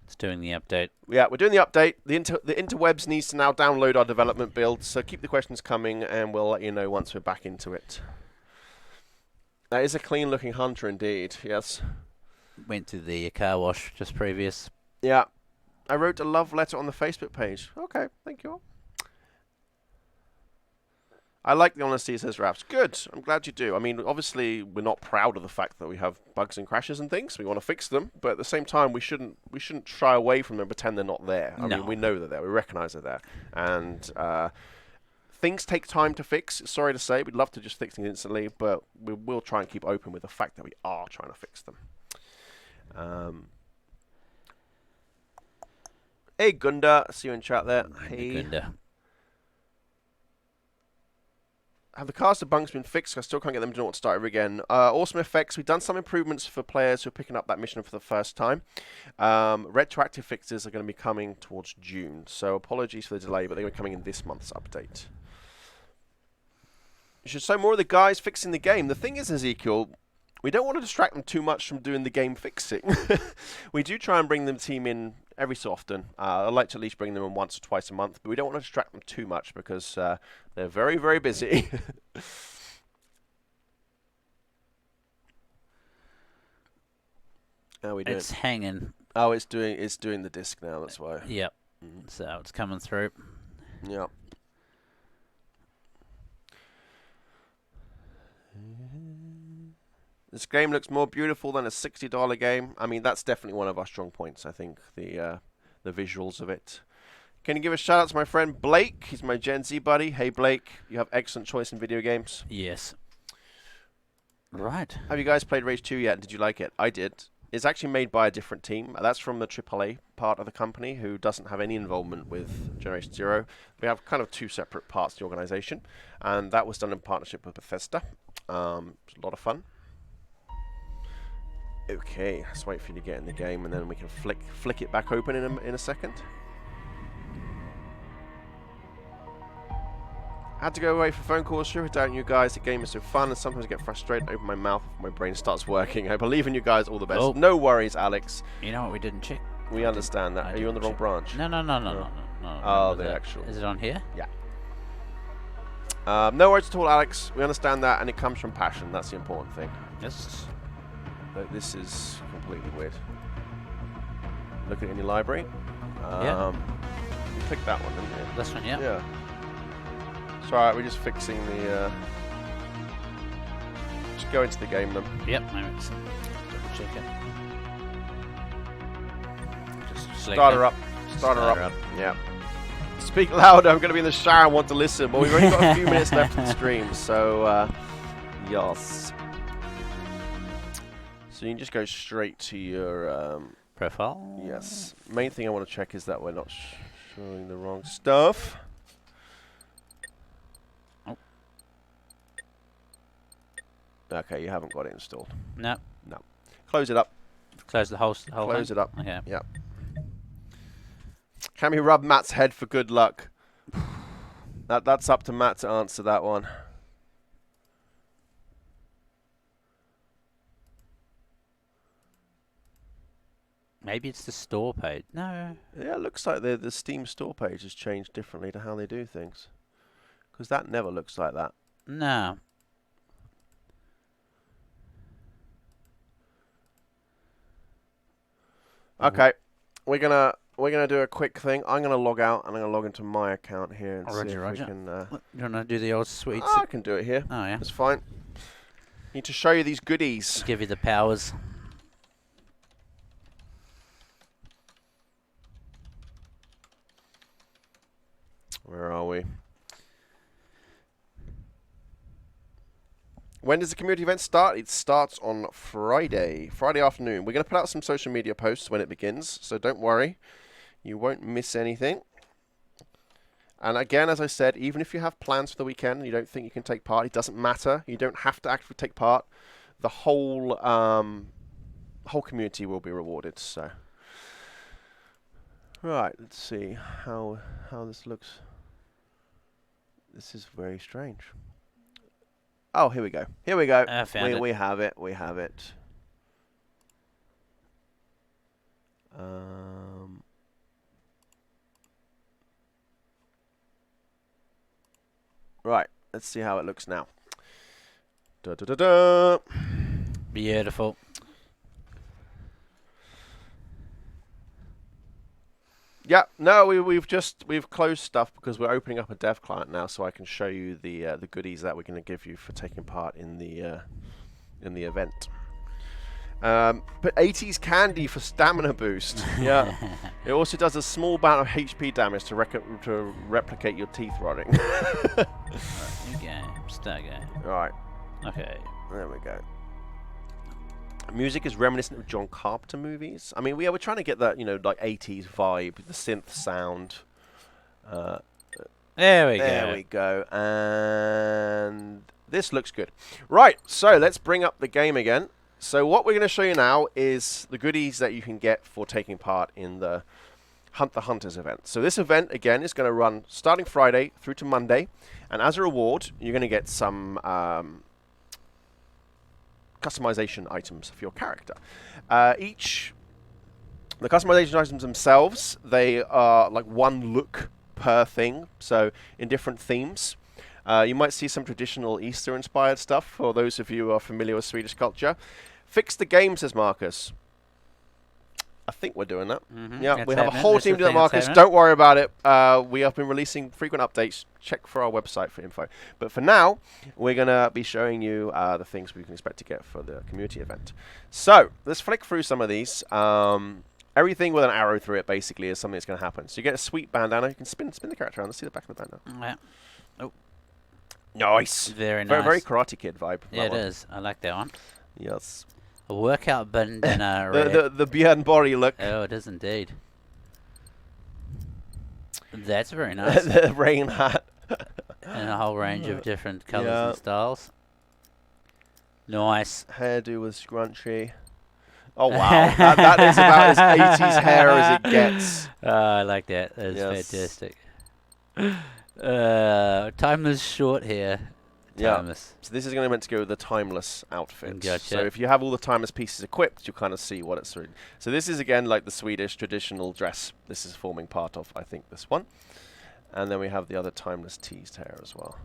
It's doing the update. Yeah, we're doing the update. The interwebs needs to now download our development build, so keep the questions coming, and we'll let you know once we're back into it. That is a clean-looking Hunter indeed, yes. Went to the car wash just previous. Yeah. I wrote a love letter on the Facebook page. Okay, thank you all. I like the honesty, says Raps. Good, I'm glad you do. I mean, obviously, we're not proud of the fact that we have bugs and crashes and things. We want to fix them, but at the same time, we shouldn't shy away from them and pretend they're not there. I mean, we know they're there. We recognize they're there. And... things take time to fix. Sorry to say, we'd love to just fix things instantly, but we will try and keep open with the fact that we are trying to fix them. Hey, Gunda. I see you in chat there. Hey. Gunda. Have the caster bunks been fixed? I still can't get them to know what to start over again. Awesome effects. We've done some improvements for players who are picking up that mission for the first time. Retroactive fixes are going to be coming towards June. So apologies for the delay, but they're going to be coming in this month's update. You should show more of the guys fixing the game. The thing is, Ezekiel, we don't want to distract them too much from doing the game fixing. We do try and bring the team in every so often. I like to at least bring them in once or twice a month, but we don't want to distract them too much because they're very, very busy. How are we doing? It's hanging. Oh, it's doing the disc now. That's why. Yep. So it's coming through. Yep. This game looks more beautiful than a $60 game. I mean, that's definitely one of our strong points, I think, the visuals of it. Can you give a shout out to my friend Blake? He's my Gen Z buddy. Hey, Blake, you have excellent choice in video games. Yes. Right. Have you guys played Rage 2 yet? Did you like it? I did. It's actually made by a different team. That's from the AAA part of the company who doesn't have any involvement with Generation Zero. We have kind of two separate parts of the organization, and that was done in partnership with Bethesda. It was a lot of fun. Okay, let's wait for you to get in the game, and then we can flick it back open in a second. Had to go away for phone calls. Sure, without you guys, the game is so fun, and sometimes I get frustrated and open my mouth if my brain starts working. I believe in you guys. All the best. Oh. No worries, Alex. You know what we didn't check? We understand that. Are you on the wrong branch? No. Oh, the actual. Is it on here? Yeah. No worries at all, Alex. We understand that, and it comes from passion. That's the important thing. Yes. But this is completely weird. Look at it in your library. Yeah. You clicked that one, didn't you? This one, yeah. Yeah. It's alright, we're just fixing the... Just go into the game then. Yep, maybe it's double check it. Just Start her up. Start her up. Yeah. Speak louder, I'm going to be in the shower and want to listen. But we've only got a few minutes left in the stream, so... yes. So you can just go straight to your... profile? Yes. Main thing I want to check is that we're not showing the wrong stuff. Oh. Okay, you haven't got it installed. No. No. Close it up. Close the whole Close thing? it up. Okay. Yep. Can we rub Matt's head for good luck? That's up to Matt to answer that one. Maybe it's the store page. No. Yeah, it looks like the Steam store page has changed differently to how they do things. Because that never looks like that. No. Okay, we're gonna do a quick thing. I'm gonna log out and I'm gonna log into my account here and see if we can. You wanna do the old sweets? I can do it here. Oh yeah. That's fine. Need to show you these goodies. Give you the powers. Where are we? When does the community event start? It starts on Friday afternoon. We're going to put out some social media posts when it begins, so don't worry. You won't miss anything. And again, as I said, even if you have plans for the weekend and you don't think you can take part, it doesn't matter. You don't have to actually take part. The whole community will be rewarded. So, right, let's see how this looks. This is very strange. Oh, here we go. Here we go. I found it. We have it. We have it. Right. Let's see how it looks now. Da da da da. Beautiful. Yeah, no, we've closed stuff because we're opening up a dev client now, so I can show you the goodies that we're going to give you for taking part in the event. But 80s candy for stamina boost. Yeah, it also does a small amount of HP damage to replicate your teeth rotting. Right, new game, start game. Right. Okay. There we go. Music is reminiscent of John Carpenter movies. I mean, we're trying to get that, like 80s vibe, the synth sound. There we There go. we go. And this looks good. Right, so let's bring up the game again. So what we're going to show you now is the goodies that you can get for taking part in the Hunt the Hunters event. So this event, again, is going to run starting Friday through to Monday. And as a reward, you're going to get some customization items for your character. The customization items themselves, they are like one look per thing, so in different themes. You might see some traditional Easter-inspired stuff for those of you who are familiar with Swedish culture. Fix the game, says Marcus. I think we're doing that. Yeah, we have a whole team doing that, Marcus. Don't worry about it. We have been releasing frequent updates. Check for our website for info. But for now, we're going to be showing you the things we can expect to get for the community event. So let's flick through some of these. Everything with an arrow through it, basically, is something that's going to happen. So you get a sweet bandana. You can spin the character around. Let's see the back of the bandana. Yeah. Oh. Nice. Very nice. Very Karate Kid vibe. Yeah, it is. I like that one. Yes. A workout bandana. The Björn Borg look. Oh, it is indeed. That's very nice. The rain hat. And a whole range of different colours and styles. Nice. Hairdo with scrunchy. Oh, wow. that is about as 80s hair as it gets. I like that. That's fantastic. Timeless short hair. Timeless. So this is going to meant to go with the timeless outfit. Gotcha. So if you have all the timeless pieces equipped, you'll kind of see what it's through. So this is, again, like the Swedish traditional dress. This is forming part of, I think, this one. And then we have the other timeless teased hair as well.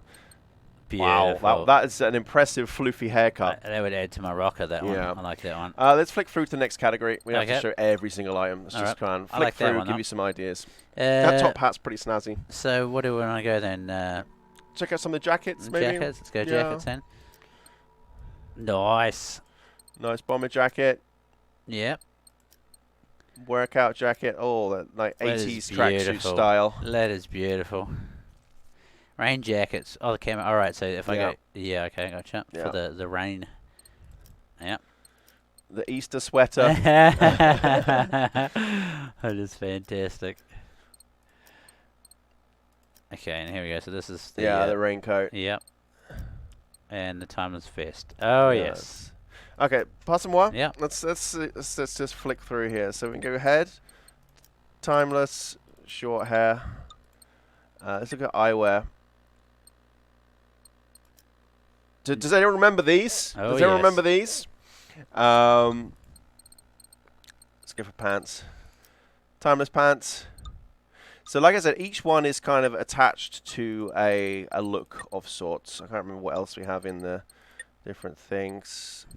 Beautiful. Wow, that is an impressive floofy haircut. That would add to my rocker, that one. I like that one. Let's flick through to the next category. We have to show every single item. Let's just kind of flick through and give you some ideas. That top hat's pretty snazzy. So what do we want to go then? Check out some of the jackets, maybe? Jackets. Let's go jackets then. Nice. Nice bomber jacket. Yep. Workout jacket. Oh, that like 80s tracksuit style. That is beautiful. Rain jackets. Oh, the camera. All right. So if I go, okay, gotcha. For the rain. Yep. The Easter sweater. That is fantastic. Okay, and here we go. So this is the the raincoat. Yep. And the timeless vest. Oh yes. Okay, passe-moi. Yeah. Let's just flick through here. So we can go head. Timeless, short hair. Let's look at eyewear. Does anyone remember these? Oh, Does anyone remember these? Let's go for pants. Timeless pants. So like I said, each one is kind of attached to a look of sorts. I can't remember what else we have in the different things.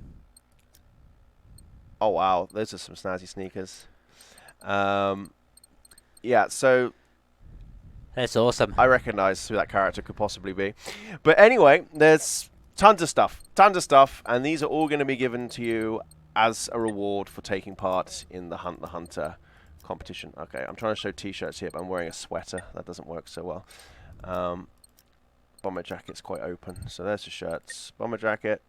Oh wow, those are some snazzy sneakers. Yeah, so that's awesome. I recognize who that character could possibly be. But anyway, there's tons of stuff, and these are all going to be given to you as a reward for taking part in the Hunt the Hunter competition. Okay, I'm trying to show t-shirts here, but I'm wearing a sweater. That doesn't work so well. Bomber jacket's quite open. So there's the shirts. Bomber jacket.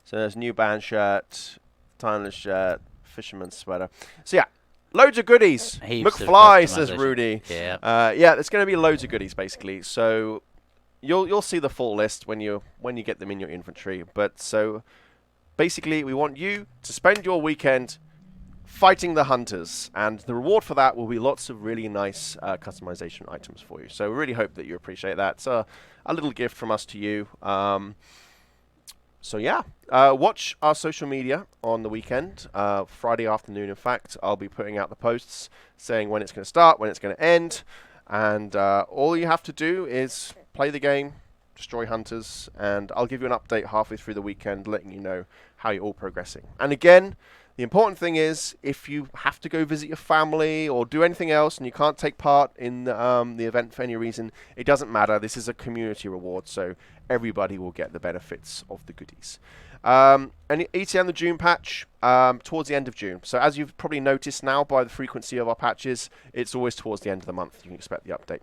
So there's new band shirt, timeless shirt, fisherman's sweater. So yeah, loads of goodies. McFly, says Rudy. Yeah. Yeah, there's going to be loads of goodies basically. So you'll see the full list when you get them in your inventory. But so basically, we want you to spend your weekend fighting the hunters, and the reward for that will be lots of really nice customization items for you. So we really hope that you appreciate that. It's a little gift from us to you. So yeah, watch our social media on the weekend, Friday afternoon. In fact, I'll be putting out the posts saying when it's going to start, when it's going to end, and all you have to do is play the game, destroy hunters, and I'll give you an update halfway through the weekend letting you know how you're all progressing. And again, the important thing is, if you have to go visit your family or do anything else and you can't take part in the event for any reason, it doesn't matter. This is a community reward, so everybody will get the benefits of the goodies. And ETN the June patch towards the end of June. So as you've probably noticed now by the frequency of our patches, it's always towards the end of the month you can expect the update.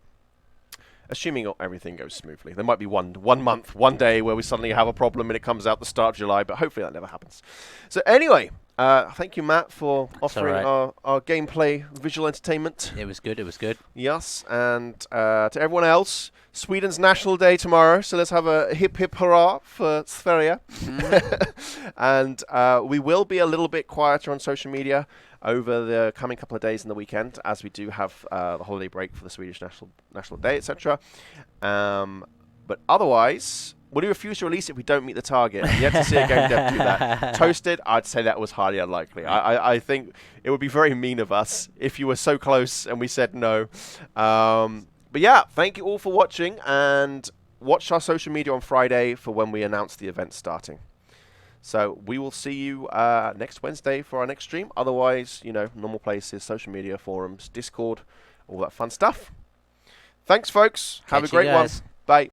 Assuming everything goes smoothly. There might be one month, one day where we suddenly have a problem and it comes out the start of July, but hopefully that never happens. So anyway, Thank you, Matt, for offering alright. our gameplay visual entertainment. It was good. It was good. Yes, and to everyone else, Sweden's National Day tomorrow, so let's have a hip hip hurrah for Sverige. And we will be a little bit quieter on social media over the coming couple of days in the weekend, as we do have the holiday break for the Swedish National Day, etc. But otherwise, will you refuse to release it if we don't meet the target? Yet to see a game dev do that. Toasted, I'd say that was highly unlikely. I think it would be very mean of us if you were so close and we said no. But yeah, thank you all for watching, and watch our social media on Friday for when we announce the event starting. So we will see you next Wednesday for our next stream. Otherwise, normal places, social media, forums, Discord, all that fun stuff. Thanks, folks. Have a great one. Bye.